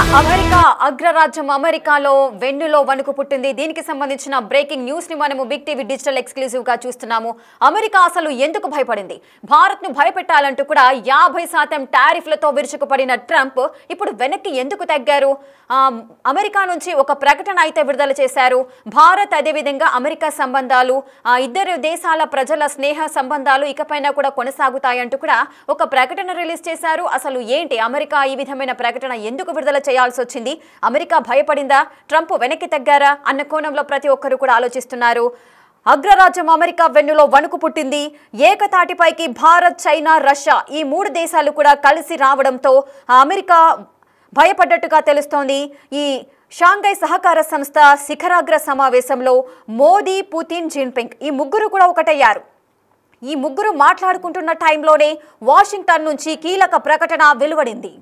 America అగ్రరాజ్యం అమెరికాలో వెన్నులో వణుకు పుట్టింది. దీనికి సంబంధించిన బ్రేకింగ్ న్యూస్ ని మనము బిగ్ టీవీ డిజిటల్ ఎక్స్క్లూజివ్ గా చూస్తున్నాము. అమెరికా అసలు ఎందుకు భయపడింది? భారత్ ను భయపెట్టాలంటూ కూడా 50% టారిఫ్లతో విరుచుకుపడిన ట్రంప్ ఇప్పుడు వెనక్కి ఎందుకు తగ్గారు? అమెరికా నుంచి ఒక ప్రకటన అయితే విడుదల చేశారు. భారత్ అదేవిధంగా అమెరికా సంబంధాలు, ఇద్దరు దేశాల ప్రజల స్నేహ సంబంధాలు ఇకపైన కూడా కొనసాగుతాయంటూ కూడా ఒక ప్రకటన రిలీజ్ చేశారు. అసలు ఏంటి అమెరికా ఈ విధమైన ప్రకటన ఎందుకు విడుదల చేయాల్సి వచ్చింది? అమెరికా భయపడిందా? ట్రంప్ వెనక్కి తగ్గారా అన్న కోణంలో ప్రతి ఒక్కరు కూడా ఆలోచిస్తున్నారు. అగ్రరాజ్యం అమెరికా వెన్నులో వణుకు పుట్టింది. ఏకతాటిపైకి భారత్, చైనా, రష్యా ఈ మూడు దేశాలు కూడా కలిసి రావడంతో అమెరికా భయపడ్డట్టుగా తెలుస్తోంది. ఈ షాంఘై సహకార సంస్థ శిఖరాగ్ర సమావేశంలో మోదీ, పుతిన్, జిన్పింగ్ ఈ ముగ్గురు కూడా ఒకటయ్యారు. ఈ ముగ్గురు మాట్లాడుకుంటున్న టైంలోనే వాషింగ్టన్ నుంచి కీలక ప్రకటన వెలువడింది.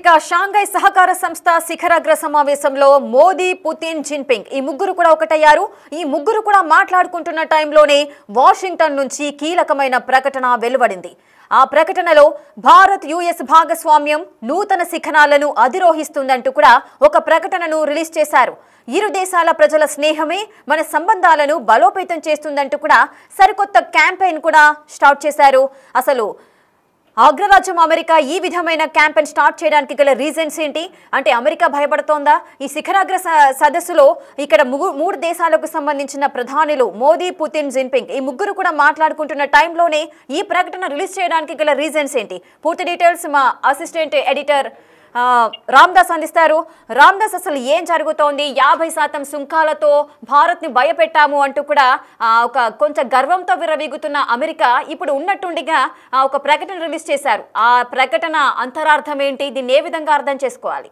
ఇక షాంఘై సహకార సంస్థ శిఖరాగ్ర సమావేశంలో మోదీ, పుతిన్, జిన్పింగ్ ఈ ముగ్గురు కూడా ఒకటయ్యారు. ఈ ముగ్గురు కూడా మాట్లాడుకుంటున్న టైంలోనే వాషింగ్టన్ నుంచి కీలకమైన ప్రకటన వెలువడింది. ఆ ప్రకటనలో భారత్ యుఎస్ భాగస్వామ్యం నూతన శిఖరాలను అధిరోహిస్తుందంటూ కూడా ఒక ప్రకటనను రిలీజ్ చేశారు. ఇరు దేశాల ప్రజల స్నేహమే మన సంబంధాలను బలోపేతం చేస్తుందంటూ కూడా సరికొత్త క్యాంపెయిన్ కూడా స్టార్ట్ చేశారు. అసలు అగ్రరాజ్యం అమెరికా ఈ విధమైన క్యాంపెయిన్ స్టార్ట్ చేయడానికి గల రీజన్స్ ఏంటి? అంటే అమెరికా భయపడుతోందా? ఈ శిఖరాగ్ర సదస్సులో ఇక్కడ మూడు దేశాలకు సంబంధించిన ప్రధానులు మోదీ, పుతిన్, జిన్పింగ్ ఈ ముగ్గురు కూడా మాట్లాడుకుంటున్న టైంలోనే ఈ ప్రకటన రిలీజ్ చేయడానికి గల రీజన్స్ ఏంటి? పూర్తి డీటెయిల్స్ మా అసిస్టెంట్ ఎడిటర్ రామ్దాస్ అందిస్తారు. రామ్దాస్, అసలు ఏం జరుగుతోంది? 50% సుంకాలతో భారత్ ని భయపెట్టాము అంటూ కూడా కొంచెం గర్వంతో విర్రవీగుతున్న అమెరికా ఇప్పుడు ఉన్నట్టుండిగా ఒక ప్రకటన రిలీజ్ చేశారు. ఆ ప్రకటన అంతరార్థం ఏంటి? దీన్ని ఏ విధంగా అర్థం చేసుకోవాలి?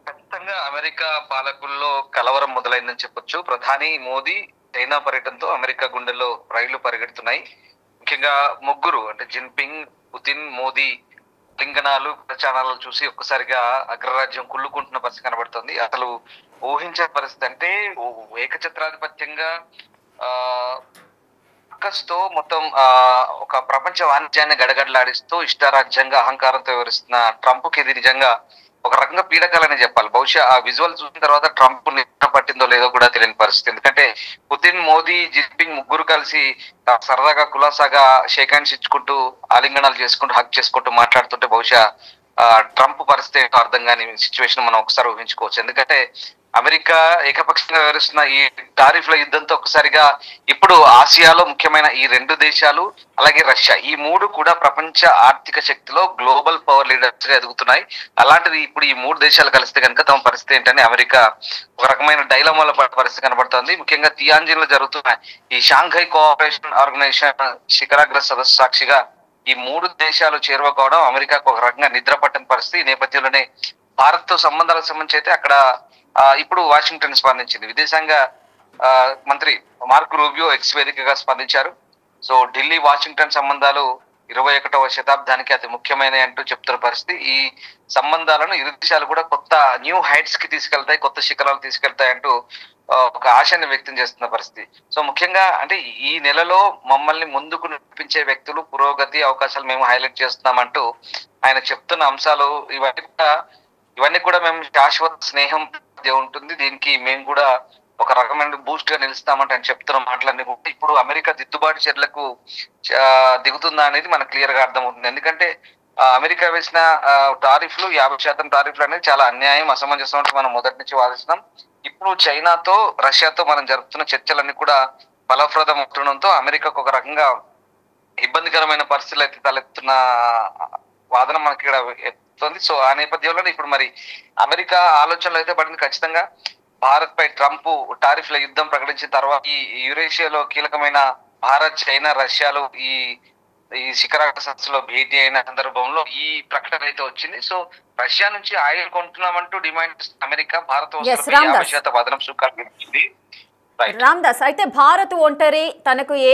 ఖచ్చితంగా అమెరికా పాలకుల్లో కలవరం మొదలైందని చెప్పొచ్చు. ప్రధాని మోదీ చైనా పర్యటనతో అమెరికా గుండెల్లో రైళ్లు పరిగెడుతున్నాయి. ముఖ్యంగా ముగ్గురు అంటే జిన్పింగ్, పుతిన్, మోదీ లింగనాలు, ప్రచారాలు చూసి ఒక్కసారిగా అగ్రరాజ్యం కుళ్ళుకుంటున్న పరిస్థితి కనబడుతుంది. అసలు ఊహించే పరిస్థితి అంటే ఏకఛత్రాధిపత్యంగా తో మొత్తం ఒక ప్రపంచ వాణిజ్యాన్ని గడగడలాడిస్తూ ఇష్టారాజ్యంగా అహంకారంతో వివరిస్తున్న ట్రంప్ కి ఇది నిజంగా ఒక రకంగా పీడకలని చెప్పాలి. బహుశా ఆ విజువల్ చూసిన తర్వాత ట్రంప్ నిద్ర పట్టిందో లేదో కూడా తెలియని పరిస్థితి. ఎందుకంటే పుతిన్, మోదీ, జిన్పింగ్ ముగ్గురు కలిసి సరదాగా కులాసాగా షేక్ హ్యాండ్స్ ఇచ్చుకుంటూ ఆలింగనాలు చేసుకుంటూ హక్ చేసుకుంటూ మాట్లాడుతుంటే బహుశా ట్రంప్ పరిస్థితి అర్థం కాని సిచ్యువేషన్ మనం ఒకసారి ఊహించుకోవచ్చు. ఎందుకంటే అమెరికా ఏకపక్షంగా వివరిస్తున్న ఈ టారిఫ్ల యుద్ధంతో ఒకసారిగా ఇప్పుడు ఆసియాలో ముఖ్యమైన ఈ రెండు దేశాలు అలాగే రష్యా ఈ మూడు కూడా ప్రపంచ ఆర్థిక శక్తిలో గ్లోబల్ పవర్ లీడర్స్ గా ఎదుగుతున్నాయి. అలాంటిది ఇప్పుడు ఈ మూడు దేశాలు కలిస్తే కనుక తమ పరిస్థితి ఏంటని అమెరికా ఒక రకమైన డైలమాల పరిస్థితి కనబడుతుంది. ముఖ్యంగా తియాన్జిన్ లో జరుగుతున్న ఈ షాంఘై కోఆపరేషన్ ఆర్గనైజేషన్ శిఖరాగ్ర సదస్సు సాక్షిగా ఈ మూడు దేశాలు చేరువ కావడం అమెరికాకు ఒక రకంగా నిద్ర పట్టని పరిస్థితి. ఈ నేపథ్యంలోనే భారత్ తో సంబంధాలకు సంబంధించి అయితే అక్కడ ఇప్పుడు వాషింగ్టన్ స్పందించింది. విదేశాంగ మంత్రి మార్క్ రూబియో ఎక్స్ వేదికగా స్పందించారు. సో ఢిల్లీ వాషింగ్టన్ సంబంధాలు 21వ శతాబ్దానికి అతి ముఖ్యమైనవి అంటూ చెప్తున్న పరిస్థితి. ఈ సంబంధాలను ఇరు దేశాలు కూడా కొత్త న్యూ హైట్స్ కి తీసుకెళ్తాయి, కొత్త శిఖరాలు తీసుకెళ్తాయి అంటూ ఒక ఆశని వ్యక్తం చేస్తున్న పరిస్థితి. సో ముఖ్యంగా అంటే ఈ నెలలో మమ్మల్ని ముందుకు నడిపించే వ్యక్తులు, పురోగతి అవకాశాలు మేము హైలైట్ చేస్తున్నామంటూ ఆయన చెప్తున్న అంశాలు ఇవన్నీ కూడా మేము శాశ్వత స్నేహం ఉంటుంది, దీనికి మేము కూడా ఒక రకమైన బూస్ట్ గా నిలుస్తామంటే అని చెప్తున్న మాటలన్నీ కూడా ఇప్పుడు అమెరికా దిద్దుబాటు చర్యలకు దిగుతుందా అనేది మనకు క్లియర్ గా అర్థమవుతుంది. ఎందుకంటే అమెరికా వేసిన టారిఫ్లు 50% టారిఫ్లు అనేది చాలా అన్యాయం, అసమంజసం అంటే మనం మొదటి నుంచి వాదిస్తున్నాం. ఇప్పుడు చైనాతో, రష్యాతో మనం జరుపుతున్న చర్చలన్నీ కూడా ఫలప్రదం అవుతుండడంతో అమెరికాకు ఒక రకంగా ఇబ్బందికరమైన పరిస్థితులు అయితే తలెత్తున్న వాదన మనకి ఇక్కడ జరుగుతుంది. సో ఆ నేపథ్యంలో ఇప్పుడు మరి అమెరికా ఆలోచనలు అయితే పడింది. ఖచ్చితంగా భారత్ పై ట్రంప్ టారిఫ్ల యుద్ధం ప్రకటించిన తర్వాత ఈ యురేషియాలో కీలకమైన భారత్, చైనా, రష్యాలు ఈ శిఖరాగ్ర సదస్సులో భేటీ అయిన సందర్భంలో ఈ ప్రకటన అయితే వచ్చింది. సో రష్యా నుంచి ఆయిల్ కొంటున్నామంటూ డిమాండ్ అమెరికా భారత 50% అదనపు సుంకాలు విధించింది. రామ్దాస్, అయితే భారత్ ఒంటరి తనకు ఏ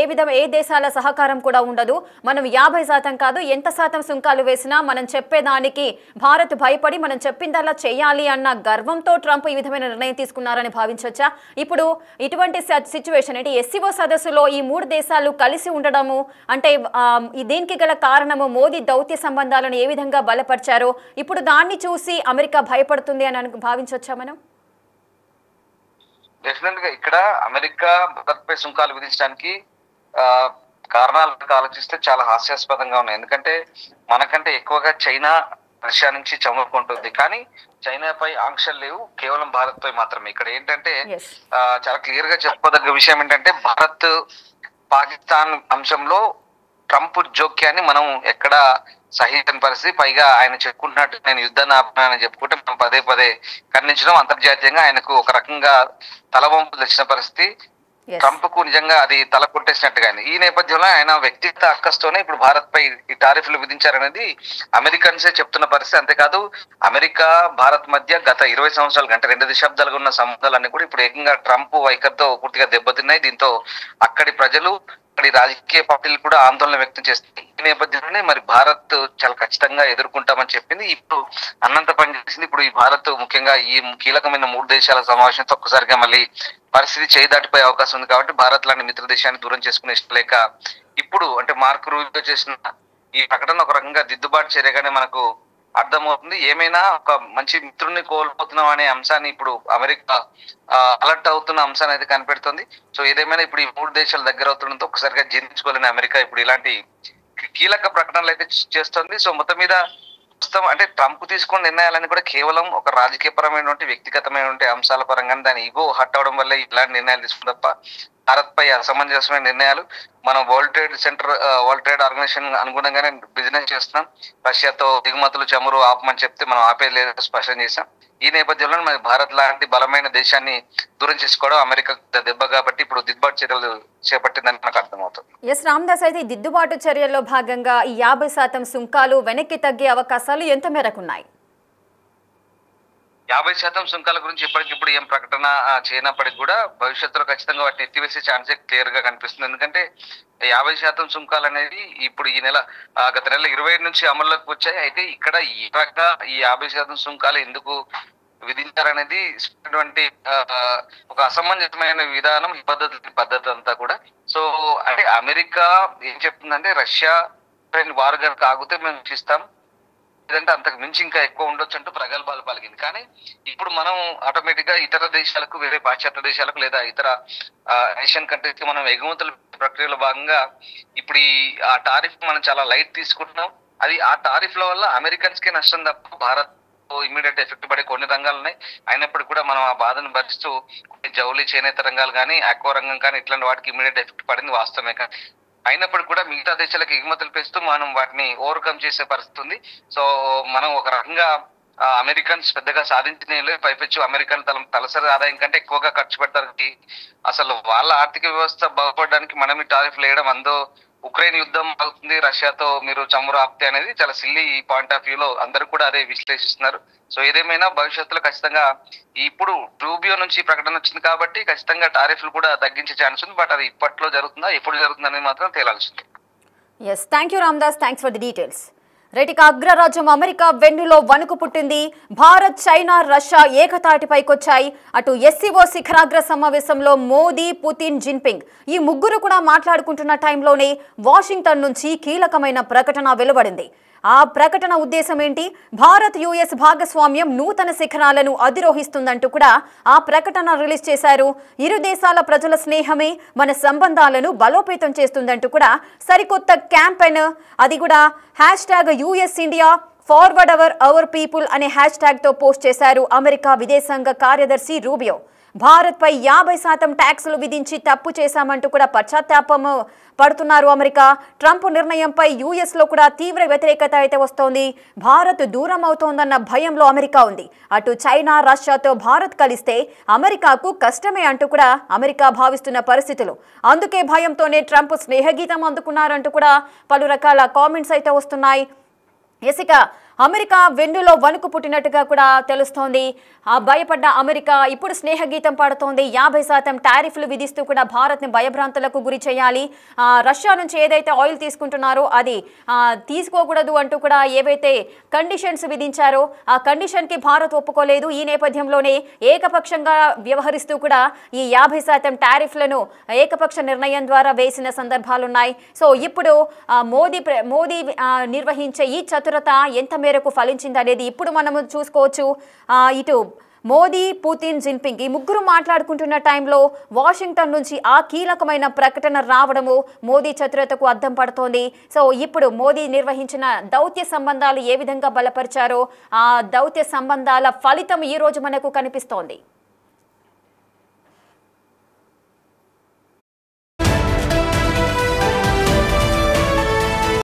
దేశాల సహకారం కూడా ఉండదు, మనం 50% కాదు ఎంత శాతం సుంకాలు వేసినా మనం చెప్పేదానికి భారత్ భయపడి మనం చెప్పిందల్లా చేయాలి అన్న గర్వంతో ట్రంప్ ఈ విధమైన నిర్ణయం తీసుకున్నారని భావించవచ్చా? ఇప్పుడు ఇటువంటి సిచ్యువేషన్ అంటే ఎస్సీఓ సదస్సులో ఈ 3 దేశాలు కలిసి ఉండడము అంటే దీనికి గల కారణము మోదీ దౌత్య సంబంధాలను ఏ విధంగా బలపరిచారో ఇప్పుడు దాన్ని చూసి అమెరికా భయపడుతుంది అని భావించవచ్చా మనం? డెఫినెట్ గా ఇక్కడ అమెరికా భారత్ పై సుంకాలు విధించడానికి కారణాలు ఆలోచిస్తే చాలా హాస్యాస్పదంగా ఉన్నాయి. ఎందుకంటే మనకంటే ఎక్కువగా చైనా, రష్యా నుంచి చమురుకుంటుంది, కానీ చైనాపై ఆంక్షలు లేవు, కేవలం భారత్ పై మాత్రమే. ఇక్కడ ఏంటంటే చాలా క్లియర్ గా చెప్పుకోదగ్గ విషయం ఏంటంటే భారత్ పాకిస్తాన్ అంశంలో ట్రంప్ జోక్యాన్ని మనం ఎక్కడ సహించని పరిస్థితి. పైగా ఆయన చెప్పుకుంటున్నట్టు నేను యుద్ధాన్ని ఆపనని చెప్పుకుంటే మనం పదే పదే ఖండించడం, అంతర్జాతీయంగా ఆయనకు ఒక రకంగా తలవంపులు తెచ్చిన పరిస్థితి. ట్రంప్ కు నిజంగా అది తల కొట్టేసినట్టుగా. ఈ నేపథ్యంలో ఆయన వ్యక్తిగత అక్కస్తోనే ఇప్పుడు భారత్ పై ఈ టారిఫ్లు విధించారనేది అమెరికన్సే చెప్తున్న పరిస్థితి. అంతేకాదు అమెరికా భారత్ మధ్య గత 20 సంవత్సరాలు అంటే 2 దశాబ్దాలుగా ఉన్న సంబంధాలన్నీ కూడా ఇప్పుడు ఏకంగా ట్రంప్ వైఖరితో పూర్తిగా దెబ్బతిన్నాయి. దీంతో అక్కడి ప్రజలు, అక్కడి రాజకీయ పార్టీలు కూడా ఆందోళన వ్యక్తం చేస్తాయి. ఈ నేపథ్యంలోనే మరి భారత్ చాలా ఖచ్చితంగా ఎదుర్కొంటామని చెప్పింది. ఇప్పుడు అన్నంత పని చేసింది. ఇప్పుడు ఈ భారత్ ముఖ్యంగా ఈ కీలకమైన 3 దేశాల సమావేశంతో ఒక్కసారిగా మళ్ళీ పరిస్థితి చేయి దాటిపోయే అవకాశం ఉంది. కాబట్టి భారత్ లాంటి మిత్ర దేశాన్ని దూరం చేసుకునే ఇష్టం లేక ఇప్పుడు అంటే మార్క్ రూబియో చేసిన ఈ ప్రకటన ఒక రకంగా దిద్దుబాటు చర్యగానే మనకు అర్థమవుతుంది. ఏమైనా ఒక మంచి మిత్రుడిని కోల్పోతున్నాం అనే అంశాన్ని ఇప్పుడు అమెరికా అలర్ట్ అవుతున్న అంశాన్ని అయితే కనిపెడుతుంది. సో ఏదేమైనా ఇప్పుడు ఈ 3 దేశాలు దగ్గర అవుతుండడంతో ఒకసారిగా జీర్ణించుకోలేని అమెరికా ఇప్పుడు ఇలాంటి కీలక ప్రకటనలు అయితే చేస్తుంది. సో మొత్తం మీద ప్రస్తుతం అంటే ట్రంప్ తీసుకున్న నిర్ణయాలన్నీ కూడా కేవలం ఒక రాజకీయపరమైనటువంటి వ్యక్తిగతమైనటువంటి అంశాల పరంగా దాని ఈగో హట్ అవడం వల్ల ఇలాంటి నిర్ణయాలు తీసుకున్న తప్ప భారత్ పై అసమంజసమైన నిర్ణయాలు. మనం వరల్డ్ ట్రేడ్ ఆర్గనైజేషన్ అనుగుణంగానే బిజినెస్ చేస్తున్నాం. రష్యాతో దిగుమతులు చమురు ఆపమని చెప్తే మనం ఆపేది లేదని స్పష్టం చేశాం. ఈ నేపథ్యంలో మరి భారత్ లాంటి బలమైన దేశాన్ని దూరం చేసుకోవడం అమెరికా దెబ్బ కాబట్టి ఇప్పుడు దిద్దుబాటు చర్యలు చేపట్టిందని నాకు అర్థమవుతుంది. ఎస్ రామ్దాస్, అయితే దిద్దుబాటు చర్యల్లో భాగంగా ఈ 50% సుంకాలు వెనక్కి తగ్గే అవకాశాలు ఎంత మేరకు ఉన్నాయి? 50% సుంకాల గురించి ఇప్పటికిప్పుడు ఏం ప్రకటన చేయనప్పటికీ కూడా భవిష్యత్తులో ఖచ్చితంగా వాటిని ఎత్తివేసే ఛాన్సే క్లియర్ గా కనిపిస్తుంది. ఎందుకంటే 50% సుంకాలు అనేది ఇప్పుడు ఈ నెల గత నెల 27 నుంచి అమల్లోకి వచ్చాయి. అయితే ఇక్కడ ఈ రకంగా ఈ 50% సుంకాలు ఎందుకు విధించారనేది ఒక అసమంజసమైన విధానం, ఈ పద్ధతి అంతా కూడా. సో అంటే అమెరికా ఏం చెప్తుందంటే రష్యా వారు కనుక ఆగితే మేము ఇస్తాం, లేదంటే అంతకు మించి ఇంకా ఎక్కువ ఉండొచ్చు అంటూ ప్రగల్భాలు పలికింది. కానీ ఇప్పుడు మనం ఆటోమేటిక్ గా ఇతర దేశాలకు, వేరే పాశ్చాత్య దేశాలకు లేదా ఇతర ఏషియన్ కంట్రీస్ కి మనం ఎగుమతుల ప్రక్రియలో భాగంగా ఇప్పుడు ఆ టారిఫ్ మనం చాలా లైట్ తీసుకుంటున్నాం. అది ఆ టారిఫ్ల వల్ల అమెరికన్స్ కే నష్టం తప్ప భారత్ ఇమీడియట్ ఎఫెక్ట్ పడే కొన్ని రంగాలు ఉన్నాయి. అయినప్పటికీ కూడా మనం ఆ బాధను భరిస్తూ జౌళి, చేనేత రంగాలు కానీ, ఆక్వా రంగం కానీ ఇట్లాంటి వాటికి ఇమీడియట్ ఎఫెక్ట్ పడింది వాస్తవమే. కానీ అయినప్పటికీ కూడా మిగతా దేశాలకు ఎగుమతులు పెంచుతూ మనం వాటిని ఓవర్కమ్ చేసే పరిస్థితి ఉంది. సో మనం ఒక రకంగా అమెరికన్స్ పెద్దగా సాధించిన పైపెచ్చు అమెరికన్ తలసరి ఆదాయం కంటే ఎక్కువగా ఖర్చు పెడతారు. అసలు వాళ్ళ ఆర్థిక వ్యవస్థ బాగుపడడానికి మనం ఈ టారిఫ్లు వేయడం, అందో ఉక్రెయిన్ యుద్ధం అవుతుంది రష్యాతో మీరు చమురు ఆప్తే అనేది చాలా సిల్లీ పాయింట్ ఆఫ్ వ్యూలో అందరూ కూడా అదే విశ్లేషిస్తున్నారు. సో ఏదేమైనా భవిష్యత్తులో ఖచ్చితంగా ఇప్పుడు రూబియో నుంచి ప్రకటన వచ్చింది కాబట్టి ఖచ్చితంగా టారిఫ్లు కూడా తగ్గించే ఛాన్స్ ఉంది. బట్ అది ఇప్పట్లో జరుగుతుందా, ఎప్పుడు జరుగుతుంది అనేది మాత్రం తేలాల్సింది. Yes, thank you Ramdas, thanks for the details. Right, అగ్రరాజ్యం అమెరికా వెన్నులో వణుకు పుట్టింది. భారత్, చైనా, రష్యా ఏకతాటిపైకొచ్చాయి. అటు ఎస్సీఓ శిఖరాగ్ర సమావేశంలో మోదీ, పుతిన్, జిన్పింగ్ ఈ ముగ్గురు కూడా మాట్లాడుకుంటున్న టైంలోనే వాషింగ్టన్ నుంచి కీలకమైన ప్రకటన వెలువడింది. ఆ ప్రకటన ఉద్దేశం ఏంటి? భారత్ యుఎస్ భాగస్వామ్యం నూతన శిఖరాలను అధిరోహిస్తుందంటూ కూడా ఆ ప్రకటన రిలీజ్ చేశారు. ఇరు దేశాల ప్రజల స్నేహమే మన సంబంధాలను బలోపేతం చేస్తుందంటూ కూడా సరికొత్త క్యాంపెయిన్, అది కూడా #US India forward our people అనే #తో పోస్ట్ చేశారు అమెరికా విదేశాంగ కార్యదర్శి రూబియో. భారత్పై 50% ట్యాక్సులు విధించి తప్పు చేశామంటూ కూడా పశ్చాత్తాపం పడుతున్నారు అమెరికా. ట్రంప్ నిర్ణయంపై యుఎస్ లో కూడా తీవ్ర వ్యతిరేకత అయితే వస్తోంది. భారత్ దూరం అవుతోందన్న భయంలో అమెరికా ఉంది. అటు చైనా, రష్యాతో భారత్ కలిస్తే అమెరికాకు కష్టమే అంటూ కూడా అమెరికా భావిస్తున్న పరిస్థితులు. అందుకే భయంతోనే ట్రంప్ స్నేహగీతం అందుకున్నారంటూ కూడా పలు రకాల కామెంట్స్ అయితే వస్తున్నాయి. ఇక అమెరికా వెన్నులో వణుకు పుట్టినట్టుగా కూడా తెలుస్తోంది. ఆ భయపడ్డ అమెరికా ఇప్పుడు స్నేహగీతం పాడుతోంది. 50% టారిఫ్లు విధిస్తూ కూడా భారత్ని భయభ్రాంతులకు గురి చేయాలి. రష్యా నుంచి ఏదైతే ఆయిల్ తీసుకుంటున్నారో అది తీసుకోకూడదు అంటూ కూడా ఏవైతే కండిషన్స్ విధించారో ఆ కండిషన్కి భారత్ ఒప్పుకోలేదు. ఈ నేపథ్యంలోనే ఏకపక్షంగా వ్యవహరిస్తూ కూడా ఈ 50% టారిఫ్లను ఏకపక్ష నిర్ణయం ద్వారా వేసిన సందర్భాలున్నాయి. సో ఇప్పుడు మోదీ నిర్వహించే ఈ చతురత ఎంత మేరకు ఫలించింది అనేది ఇప్పుడు మనము చూసుకోవచ్చు. ఇటు మోదీ, పుతిన్, జిన్పింగ్ ఈ ముగ్గురు మాట్లాడుకుంటున్న టైంలో వాషింగ్టన్ నుంచి ఆ కీలకమైన ప్రకటన రావడము మోదీ చతురతకు అద్దం పడుతోంది. సో ఇప్పుడు మోదీ నిర్వహించిన దౌత్య సంబంధాలు ఏ విధంగా బలపరిచారో ఆ దౌత్య సంబంధాల ఫలితం ఈ రోజు మనకు కనిపిస్తోంది.